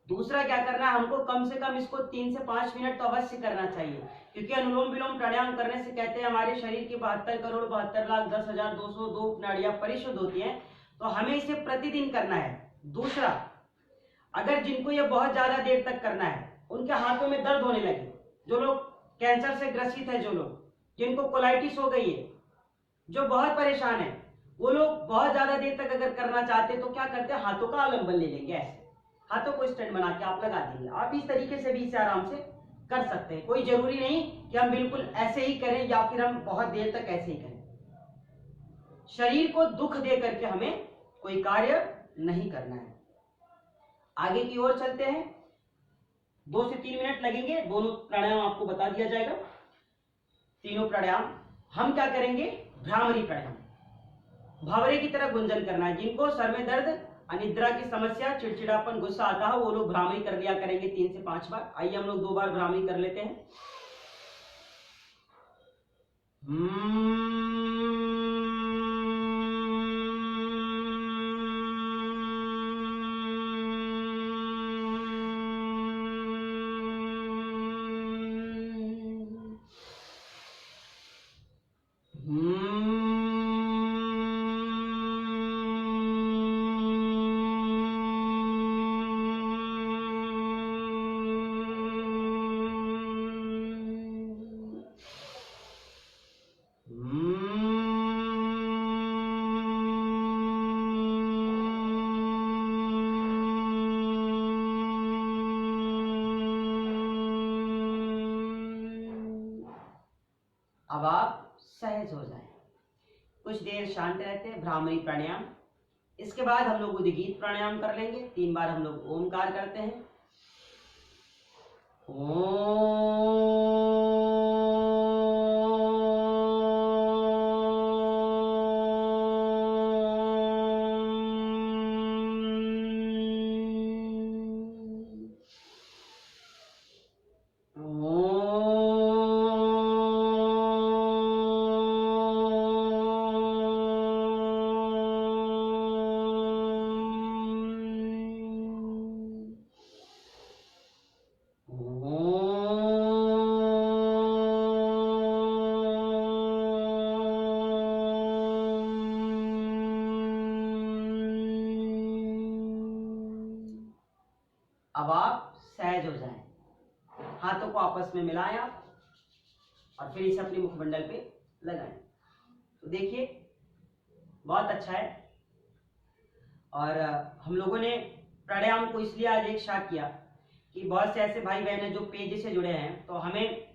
दूसरा क्या करना है, हमको कम से कम इसको 3 से 5 मिनट तो अवश्य करना चाहिए, क्योंकि अनुलोम विलोम प्राणायाम करने से कहते हैं हमारे शरीर की 72 करोड़ 72 लाख 10,202 नाड़ियां परिशुद्ध होती हैं। तो हमें इसे प्रतिदिन करना है। दूसरा, अगर जिनको ये बहुत ज्यादा देर तक करना है, उनके हाथों में दर्द होने लगे, जो लोग कैंसर से ग्रसित है, जो लोग जिनको कोलाइटिस हो गई है, जो बहुत परेशान है, वो लोग बहुत ज्यादा देर तक अगर करना चाहते हैं तो क्या करते हैं, हाथों का आलंबन ले लेंगे, ऐसे हाथों को स्टैंड बना के आप लगा देंगे। आप इस तरीके से भी इसे आराम से कर सकते हैं। कोई जरूरी नहीं कि हम बिल्कुल ऐसे ही करें या फिर हम बहुत देर तक ऐसे ही करें। शरीर को दुख दे करके हमें कोई कार्य नहीं करना है। आगे की ओर चलते हैं। 2 से 3 मिनट लगेंगे, दोनों प्राणायाम आपको बता दिया जाएगा। तीनों प्राणायाम हम क्या करेंगे, भ्रामरी प्राणायाम, भंवरे की तरह गुंजन करना है। जिनको सर में दर्द, अनिद्रा की समस्या, चिड़चिड़ापन, गुस्सा आता है, वो लोग भ्रामरी कर लिया करेंगे 3 से 5 बार। आइए हम लोग 2 बार भ्रामरी कर लेते हैं। अब आप सहज हो जाएं, कुछ देर शांत रहते हैं, भ्रामरी प्राणायाम। इसके बाद हम लोग उद्गीत प्राणायाम कर लेंगे। 3 बार हम लोग ओमकार करते हैं। अब आप सहज हो जाएं, हाथों को आपस में मिलाएं आप, और फिर इसे अपने मुखमंडल पे लगाएं। तो देखिए बहुत अच्छा है। और हम लोगों ने प्राणायाम को इसलिए आज एक साथ किया कि बहुत से ऐसे भाई बहन हैं जो पेज से जुड़े हैं, तो हमें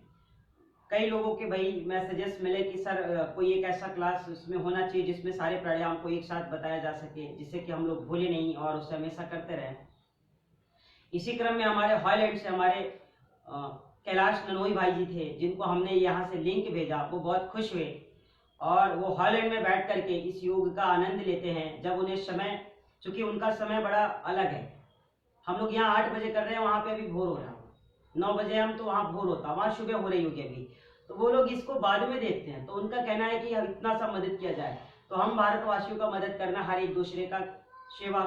कई लोगों के भाई मैसेजेस मिले कि सर कोई एक ऐसा क्लास उसमें होना चाहिए जिसमें सारे प्राणायाम को एक साथ बताया जा सके, जिससे कि हम लोग भूले नहीं और उसे हमेशा करते रहें। इसी क्रम में हमारे हॉलैंड से हमारे कैलाश ननोई भाई जी थे, जिनको हमने यहाँ से लिंक भेजा, वो बहुत खुश हुए और वो हॉलैंड में बैठ करके इस योग का आनंद लेते हैं। जब उन्हें समय, चूंकि उनका समय बड़ा अलग है, हम लोग यहाँ 8 बजे कर रहे हैं, वहाँ पे अभी भोर हो रहा है, 9 बजे हम तो वहाँ भोर होता, वहाँ सुबह हो रही होगी अभी, तो वो लोग इसको बाद में देखते हैं। तो उनका कहना है कि इतना सा मदद किया जाए, तो हम भारतवासियों का मदद करना, हर एक दूसरे का सेवा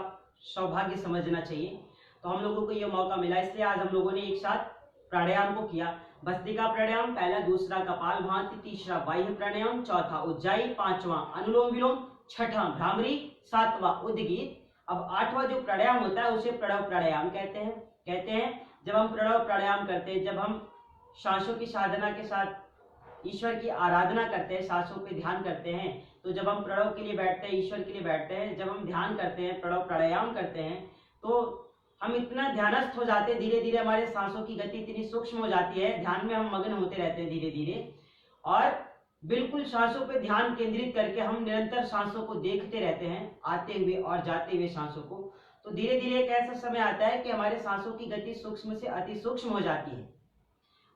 सौभाग्य समझना चाहिए। तो हम लोगों को ये मौका मिला, इसलिए आज हम लोगों ने एक साथ प्राणायाम को किया। भस्त्रिका प्राणायाम पहला, दूसरा कपालभाति, तीसरा बाह्य प्राणायाम, चौथा उज्जाई, 5वां अनुलोम विलोम, 6ठा भ्रामरी, 7वां उद्गीत। अब 8वां जो प्राणायाम होता है उसे प्रणव प्राणायाम कहते हैं। जब हम प्रणव प्राणायाम करते हैं, जब हम सांसों की साधना के साथ ईश्वर की आराधना करते हैं, सांसों पे ध्यान करते हैं, तो जब हम प्रणव के लिए बैठते हैं, ईश्वर के लिए बैठते हैं, जब हम ध्यान करते हैं, प्रणव प्राणायाम करते हैं, तो हम इतना ध्यानस्थ हो जाते हैं, धीरे धीरे हमारे सांसों की गति इतनी सूक्ष्म हो जाती है, ध्यान में हम मग्न होते रहते हैं धीरे धीरे, और बिल्कुल सांसों पे ध्यान केंद्रित करके हम निरंतर सांसों को देखते रहते हैं, आते हुए और जाते हुए सांसों को। तो धीरे धीरे एक ऐसा समय आता है कि हमारे सांसों की गति सूक्ष्म से अति सूक्ष्म हो जाती है,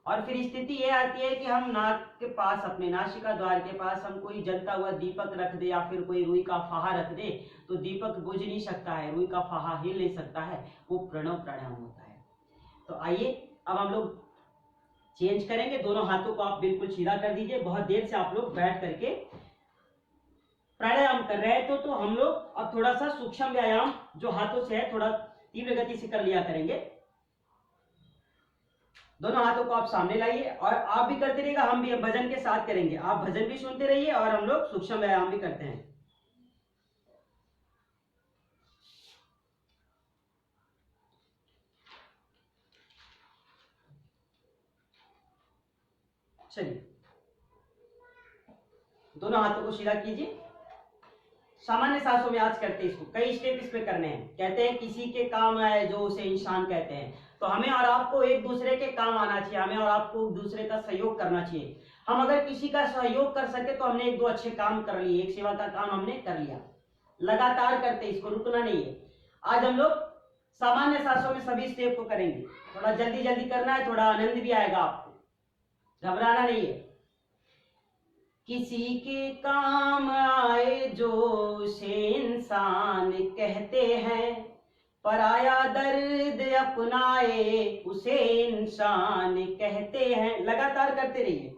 और फिर स्थिति यह आती है कि हम नाक के पास, अपने नासिका द्वार के पास हम कोई जलता हुआ दीपक रख दे या फिर कोई रुई का फाहा रख दे, तो दीपक बुझ नहीं सकता है, रुई का फाहा हिल नहीं सकता है, वो प्रणव प्राणायाम होता है। तो आइए अब हम लोग चेंज करेंगे, दोनों हाथों को आप बिल्कुल सीधा कर दीजिए। बहुत देर से आप लोग बैठ करके प्राणायाम कर रहे हैं, तो हम लोग अब थोड़ा सा सूक्ष्म व्यायाम जो हाथों से है, थोड़ा तीव्र गति से कर लिया करेंगे। दोनों हाथों को आप सामने लाइए, और आप भी करते रहिएगा, हम भी भजन के साथ करेंगे, आप भजन भी सुनते रहिए और हम लोग सूक्ष्म व्यायाम भी करते हैं। चलिए, दोनों हाथों को सीधा कीजिए। सामान्य सांसों में आज करते हैं इसको, कई स्टेप इस पे करने हैं। कहते हैं किसी के काम आए जो उसे इंसान कहते हैं, तो हमें और आपको एक दूसरे के काम आना चाहिए, हमें और आपको एक दूसरे का सहयोग करना चाहिए। हम अगर किसी का सहयोग कर सके तो हमने 1-2 अच्छे काम कर लिए, एक सेवा का काम हमने कर लिया। लगातार करते, इसको रुकना नहीं है। आज हम लोग सामान्य सांसों में सभी स्टेप को करेंगे। थोड़ा जल्दी जल्दी करना है, थोड़ा आनंद भी आएगा आपको, घबराना नहीं है। किसी के काम आए जो उसे इंसान कहते हैं, पराया दर्द अपनाए उसे इंसान कहते हैं। लगातार करते रहिए।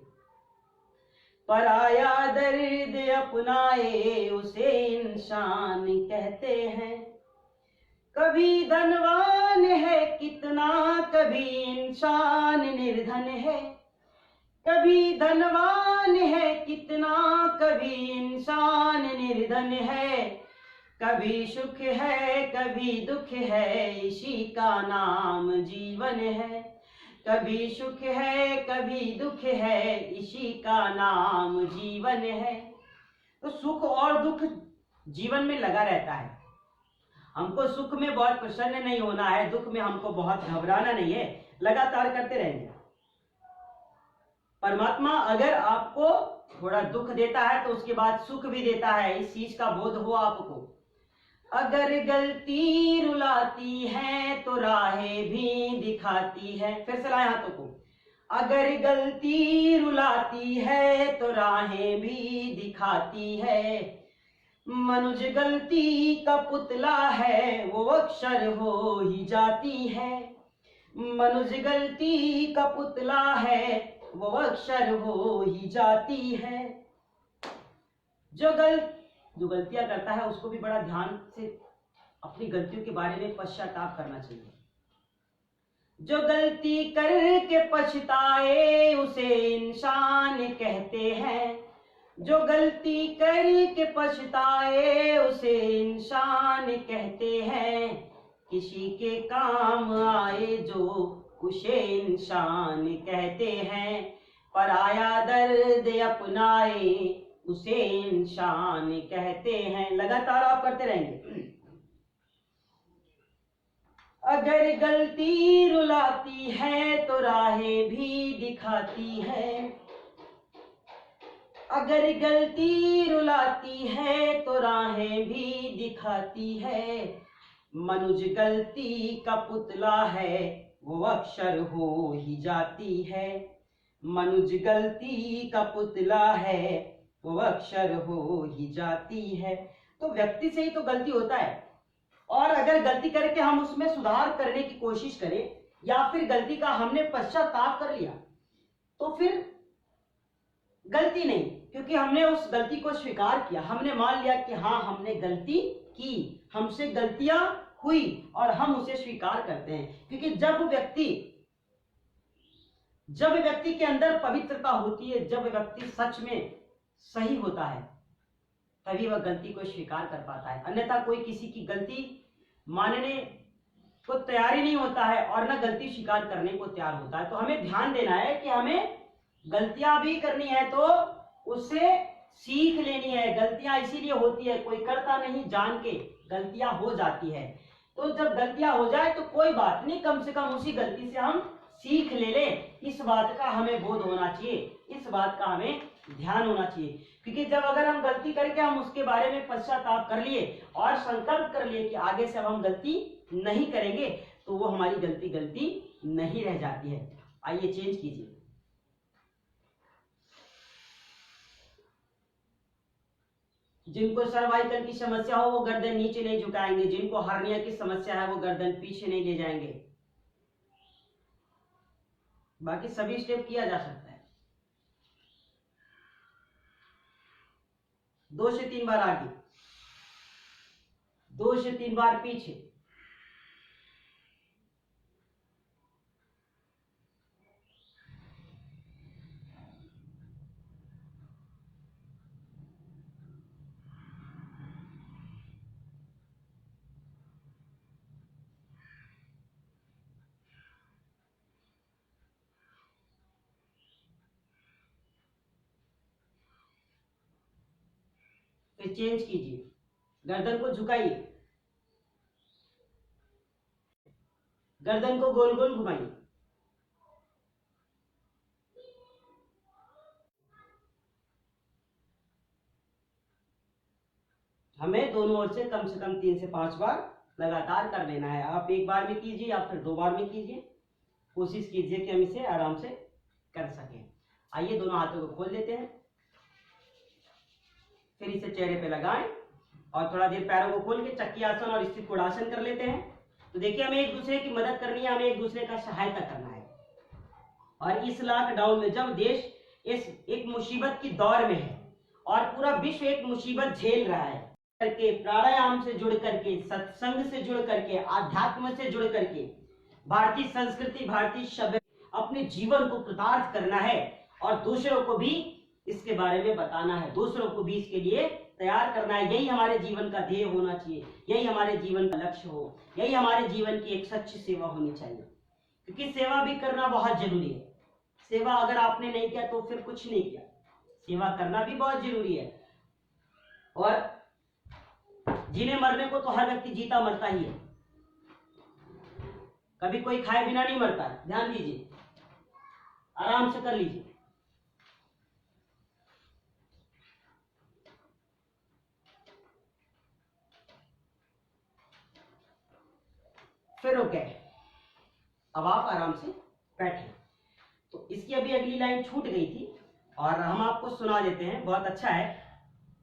पराया दर्द अपनाए उसे इंसान कहते हैं। कभी धनवान है कितना, कभी इंसान निर्धन है। कभी धनवान है कितना, कभी इंसान निर्धन है। कभी सुख है कभी दुख है, इसी का नाम जीवन है। कभी सुख है कभी दुख है, इसी का नाम जीवन है। तो सुख और दुख जीवन में लगा रहता है। हमको सुख में बहुत प्रसन्न नहीं होना है, दुख में हमको बहुत घबराना नहीं है, लगातार करते रहेंगे। परमात्मा अगर आपको थोड़ा दुख देता है तो उसके बाद सुख भी देता है, इस चीज का बोध हो आपको। अगर गलती रुलाती है तो राहें भी दिखाती है। फिर से लाए हाथों को। अगर गलती रुलाती है तो राहें भी दिखाती है। मनुज गलती का पुतला है, वो अक्सर हो ही जाती है। मनुज गलती का पुतला है, वो अक्सर हो ही जाती है। जो गलतियां करता है उसको भी बड़ा ध्यान से अपनी गलतियों के बारे में पश्चाताप करना चाहिए। जो गलती करके पछताए उसे इंसान कहते हैं। जो गलती करके पछताए उसे इंसान कहते हैं। किसी के काम आए जो उसे इंसान कहते हैं। पराया दर्द अपनाए उसे इंसान कहते हैं। लगातार आप करते रहेंगे। अगर गलती रुलाती है तो राहें भी दिखाती है। अगर गलती रुलाती है तो राहें भी दिखाती है। मनुज गलती का पुतला है, वो अक्सर हो ही जाती है। मनुज गलती का पुतला है, वो अक्सर हो ही जाती है। तो व्यक्ति से ही तो गलती होता है, और अगर गलती करके हम उसमें सुधार करने की कोशिश करें या फिर गलती का हमने पश्चाताप कर लिया तो फिर गलती नहीं, क्योंकि हमने उस गलती को स्वीकार किया। हमने मान लिया कि हाँ हमने गलती की, हमसे गलतियां हुई और हम उसे स्वीकार करते हैं। क्योंकि जब व्यक्ति के अंदर पवित्रता होती है, जब व्यक्ति सच में सही होता है, तभी वह गलती को स्वीकार कर पाता है। अन्यथा कोई किसी की गलती मानने को तैयार ही नहीं होता है और न गलती स्वीकार करने को तैयार होता है। तो हमें ध्यान देना है कि हमें गलतियां भी करनी है तो उससे सीख लेनी है। गलतियां इसीलिए होती है, कोई करता नहीं जान के, गलतियां हो जाती है। तो जब गलतियां हो जाए तो कोई बात नहीं, कम से कम उसी गलती से हम सीख ले। इस बात का हमें बोध होना चाहिए, इस बात का हमें ध्यान होना चाहिए। क्योंकि जब अगर हम गलती करके हम उसके बारे में पश्चाताप कर लिए और संकल्प कर लिए कि आगे से अब हम गलती नहीं करेंगे, तो वो हमारी गलती नहीं रह जाती है। आइए चेंज कीजिए। जिनको सर्वाइकल की समस्या हो वो गर्दन नीचे नहीं झुकाएंगे। जिनको हर्निया की समस्या है वो गर्दन पीछे नहीं ले जाएंगे। बाकी सभी स्टेप किया जा सकता है। 2 से 3 बार आगे, 2 से 3 बार पीछे। फिर चेंज कीजिए, गर्दन को झुकाइए, गर्दन को गोल गोल घुमाइए। हमें दोनों ओर से कम 3 से 5 बार लगातार कर लेना है। आप एक बार में कीजिए या फिर 2 बार में कीजिए, कोशिश कीजिए कि हम इसे आराम से कर सकें। आइए दोनों हाथों को खोल लेते हैं, फिर इसे चेहरे पे लगाएं और थोड़ा देर पैरों को खोल के चक्की आसन और स्थित कोणासन कर लेते हैं। तो देखिए, हमें एक दूसरे की मदद करनी है, हमें एक दूसरे का सहायता करना है। और इस लॉकडाउन में जब देश इस एक मुसीबत की दौर में है और पूरा विश्व एक मुसीबत झेल रहा है, करके प्राणायाम से जुड़ करके, सत्संग से जुड़ करके, आध्यात्म से जुड़ करके, भारतीय संस्कृति, भारतीय सभ्यता, अपने जीवन को कृतार्थ करना है और दूसरों को भी इसके बारे में बताना है, दूसरों को भी इसके लिए तैयार करना है। यही हमारे जीवन का ध्येय होना चाहिए, यही हमारे जीवन का लक्ष्य हो, यही हमारे जीवन की एक सच्ची सेवा होनी चाहिए। क्योंकि सेवा भी करना बहुत जरूरी है। सेवा अगर आपने नहीं किया तो फिर कुछ नहीं किया। सेवा करना भी बहुत जरूरी है। और जीने मरने को तो हर व्यक्ति जीता मरता ही है, कभी कोई खाए बिना नहीं मरता। ध्यान दीजिए, आराम से कर लीजिए। फिर ओके, अब आप आराम से बैठे। तो इसकी अभी अगली लाइन छूट गई थी और हम आपको सुना देते हैं। बहुत अच्छा है,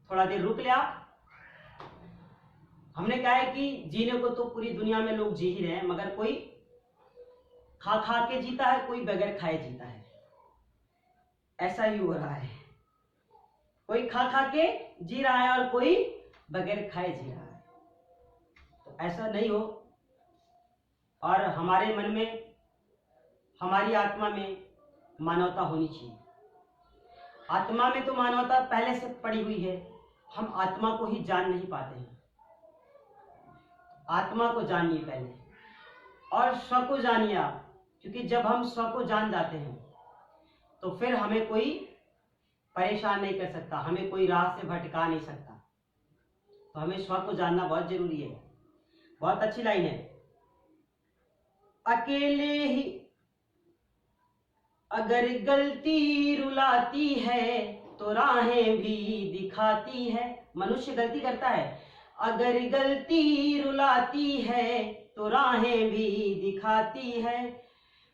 थोड़ा देर रुक ले आप। हमने कहा है कि जीने को तो पूरी दुनिया में लोग जी ही रहे हैं, मगर कोई खा खा के जीता है, कोई बगैर खाए जीता है। ऐसा ही हो रहा है, कोई खा खा के जी रहा है और कोई बगैर खाए जी रहा है। तो ऐसा नहीं हो। और हमारे मन में, हमारी आत्मा में मानवता होनी चाहिए। आत्मा में तो मानवता पहले से पड़ी हुई है, हम आत्मा को ही जान नहीं पाते हैं। आत्मा को जानिए पहले और स्व को जानिए आप, क्योंकि जब हम स्व को जान जाते हैं तो फिर हमें कोई परेशान नहीं कर सकता, हमें कोई राह से भटका नहीं सकता। तो हमें स्व को जानना बहुत जरूरी है। बहुत अच्छी लाइन है, अकेले ही अगर गलती रुलाती है तो राहें भी दिखाती है। मनुष्य गलती करता है, अगर गलती रुलाती है तो राहें भी दिखाती है।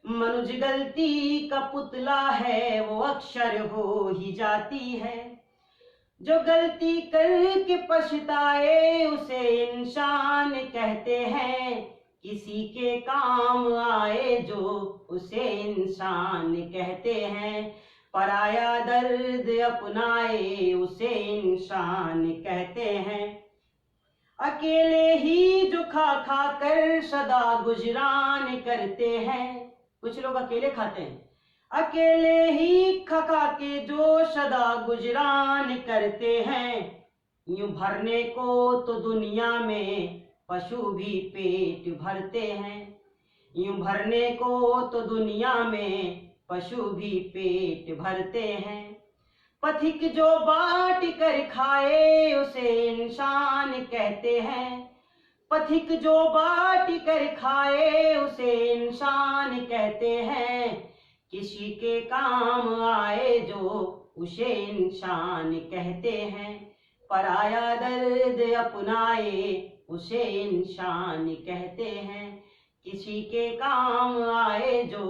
मनुज गलती का पुतला है, वो अक्षर हो ही जाती है। जो गलती करके पछताए उसे इंसान कहते हैं, किसी के काम आए जो उसे इंसान कहते हैं। पराया दर्द अपनाए उसे इंसान कहते हैं। अकेले ही जो खा खा कर सदा गुजरान करते हैं। कुछ लोग अकेले खाते हैं, अकेले ही खा खा के जो सदा गुजरान करते हैं। यूं भरने को तो दुनिया में पशु भी पेट भरते हैं। यूं भरने को तो दुनिया में पशु भी पेट भरते हैं। पथिक जो बांट कर खाए उसे इंसान कहते हैं। पथिक जो बांट कर खाए उसे इंसान कहते हैं। किसी के काम आए जो उसे इंसान कहते हैं। पराया दर्द अपनाए उसे इंसान कहते हैं। किसी के काम आए जो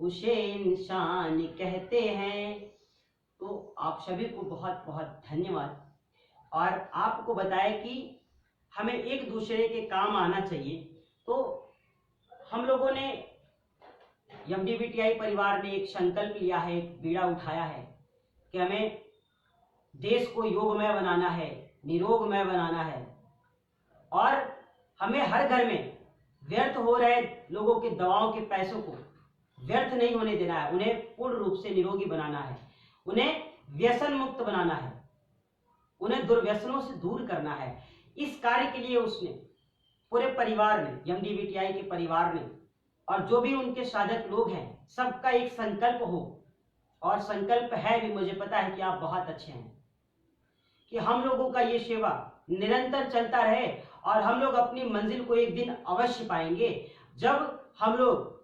उसे इंसान कहते हैं। तो आप सभी को बहुत बहुत धन्यवाद। और आपको बताया कि हमें एक दूसरे के काम आना चाहिए। तो हम लोगों ने MDBTI परिवार ने एक संकल्प लिया है, एक बीड़ा उठाया है कि हमें देश को योगमय बनाना है, निरोगमय बनाना है और हमें हर घर में व्यर्थ हो रहे लोगों के दवाओं के पैसों को व्यर्थ नहीं होने देना है। उन्हें पूर्ण रूप से निरोगी बनाना है, उन्हें व्यसन मुक्त बनाना है, उन्हें दुर्व्यसनों से दूर करना है। इस कार्य के लिए उसने पूरे परिवार ने, MDBTI के परिवार ने और जो भी उनके साधक लोग हैं, सबका एक संकल्प हो। और संकल्प है भी, मुझे पता है कि आप बहुत अच्छे हैं, कि हम लोगों का ये सेवा निरंतर चलता रहे और हम लोग अपनी मंजिल को एक दिन अवश्य पाएंगे, जब हम लोग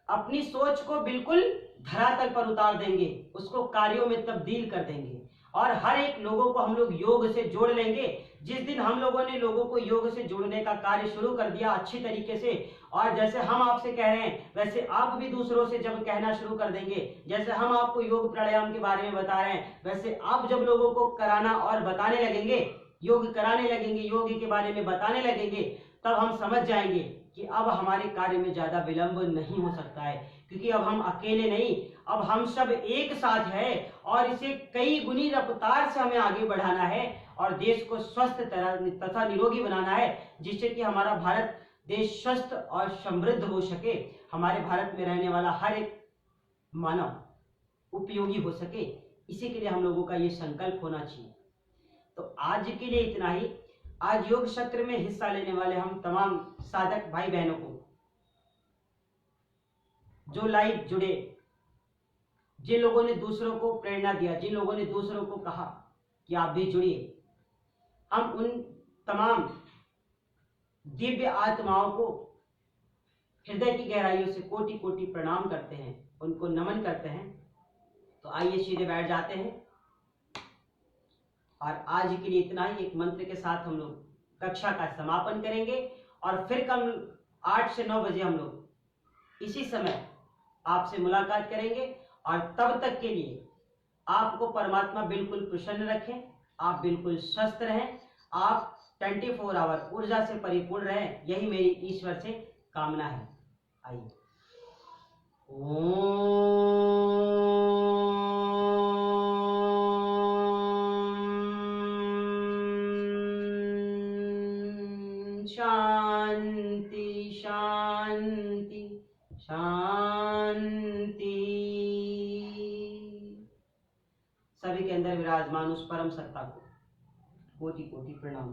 अपनी सोच को बिल्कुल धरातल पर उतार देंगे, उसको कार्यों में तब्दील कर देंगे और हर एक लोगों को हम लोग योग से जोड़ लेंगे, जिस दिन हम लोगों ने लोगों को योग से जोड़ने का कार्य शुरू कर दिया अच्छी तरीके से, और जैसे हम आपसे कह रहे हैं वैसे आप भी दूसरों से जब कहना शुरू कर देंगे, जैसे हम आपको योग प्राणायाम के बारे में बता रहे हैं वैसे आप जब लोगों को कराना और बताने लगेंगे, योग कराने लगेंगे, योग के बारे में बताने लगेंगे, तब हम समझ जाएंगे कि अब हमारे कार्य में ज्यादा विलंब नहीं हो सकता है, क्योंकि अब हम अकेले नहीं, अब हम सब एक साथ है और इसे कई गुनी रफ्तार से हमें आगे बढ़ाना है और देश को स्वस्थ तथा निरोगी बनाना है, जिससे कि हमारा भारत देश स्वस्थ और समृद्ध हो सके, हमारे भारत में रहने वाला हर एक मानव उपयोगी हो सके। इसी के लिए हम लोगों का ये संकल्प होना चाहिए। तो आज के लिए इतना ही। आज योग सत्र में हिस्सा लेने वाले हम तमाम साधक भाई बहनों को जो लाइव जुड़े, जिन लोगों ने दूसरों को प्रेरणा दिया, जिन लोगों ने दूसरों को कहा कि आप भी जुड़िए, हम उन तमाम दिव्य आत्माओं को हृदय की गहराइयों से कोटि कोटि प्रणाम करते हैं, उनको नमन करते हैं। तो आइए सीधे बैठ जाते हैं और आज के लिए इतना ही। एक मंत्र के साथ हम लोग कक्षा का समापन करेंगे और फिर कल 8 से 9 बजे हम लोग इसी समय आपसे मुलाकात करेंगे। और तब तक के लिए आपको परमात्मा बिल्कुल प्रसन्न रखें, आप बिल्कुल स्वस्थ रहें, आप 24 आवर ऊर्जा से परिपूर्ण रहें, यही मेरी ईश्वर से कामना है। आइए। शांति शांति शांति। सभी के अंदर विराजमान उस परम सत्ता को कोटि कोटि प्रणाम।